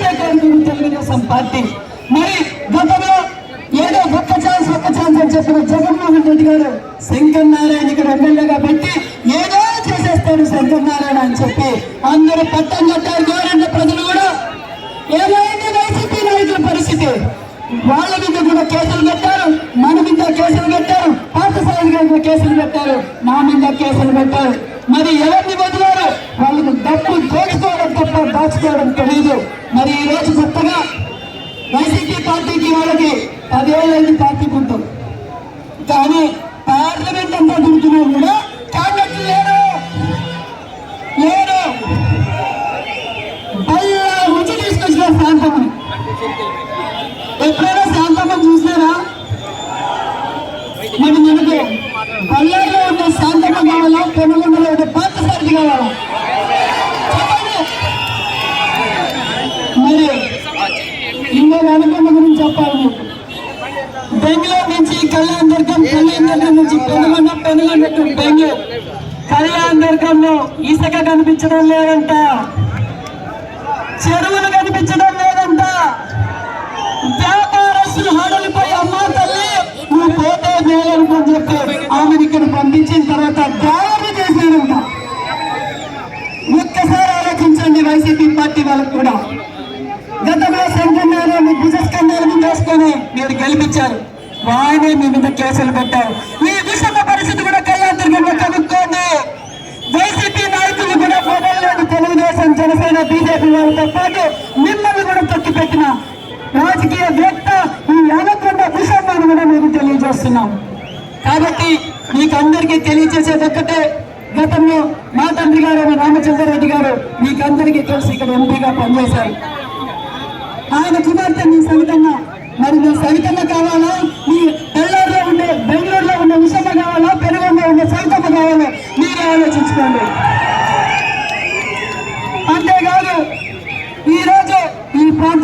ఒకటే కోరుకుంది తెలుగుదేశం పార్టీ. మరి గతంలో ఏదో ఒక్క ఛాన్స్ అని చెప్పిన జగన్మోహన్ రెడ్డి గారు శంకర్ నారాయణ ఇక్కడ ఎమ్మెల్యేగా పెట్టి ఏదో చేసేస్తాడు శంకర్ నారాయణ అని చెప్పి అందరూ పట్టం కట్టారు. గోరంట్ల ప్రజలు కూడా ఏమైంది వైసీపీ నాయకుల పరిస్థితి, వాళ్ళ మీద కూడా కేసులు పెట్టారు, మన మీద కేసులు పెట్టారు, పార్థసారథి గారి మీద కేసులు పెట్టారు, నా మీద కేసులు పెట్టారు. మరి ఎవరిని వదిలారు? వాళ్ళకు డబ్బు దోచుకోవడం తప్ప దాచుకోవడం తెలియదు. మరి ఈ రోజు కొత్తగా వైసీపీ పార్టీకి వాళ్ళకి 10 ఏళ్ళైంది పార్టీ పుట్టాం, కానీ పార్లమెంట్ అంతా తిరుగుతున్నా కూడా క్యాబినెట్ లేరు. బల్లా రుచి తీసుకొచ్చిన శాంతమని ఎప్పుడైనా శాంతమ్మని చూసారా? మరి మనకు బళ్ళారిలో ఉండే శాంతమ్మ కావాలా, పెనుగొండలో ఉండే పార్థసారథి కావాలా? మరి ఇంకో అనుకున్న గురించి చెప్పాలి. బెంగళూరు నుంచి కళ్యాణ్ దుర్గం నుంచి పెనుగొండ టు బెంగళూరు. కళ్యాణ్ దుర్గంలో ఇసుక కనిపించడం లేదంట, చెరువులు కనిపించడం లేదంట. వ్యాపారస్తులు హడలిపోయి అమ్మా తల్లి నువ్వు పోతే మేలనుకొని చెప్పి ఆమెను ఇక్కడ పంపించిన తర్వాత దాడి చేశారంట. ఒక్కసారి ఆలోచించండి వైసీపీ పార్టీ వాళ్ళకు కూడా. గతంలో శంకర్ నారాయణ భుజస్కంధాల మీద వేసుకొని మీరు గెలిపించారు, వాయనే మీ మీద కేసులు పెట్టారు. ఈ విషమ పరిస్థితి కూడా కళ్యాణ్ దుర్గంలో కనుక్కోండి. వైసీపీ నాయకులు కూడా మొదలలేదు, తెలుగుదేశం జనసేన బీజేపీ వాళ్ళతో పాటు మిమ్మల్ని కూడా తొక్కి పెట్టిన రాజకీయ వ్యక్త ఈ యానకొండ విషయాన్ని కూడా మేము తెలియజేస్తున్నాం. కాబట్టి మీకు అందరికీ తెలియజేసేది ఒక్కటే, గతంలో మా తండ్రి గారు రామచంద్రారెడ్డి గారు మీకు అందరికీ తెలిసి ఇక్కడ ఎంపీగా పనిచేశారు. ఆయన కుమార్తె మీ సొంతంగా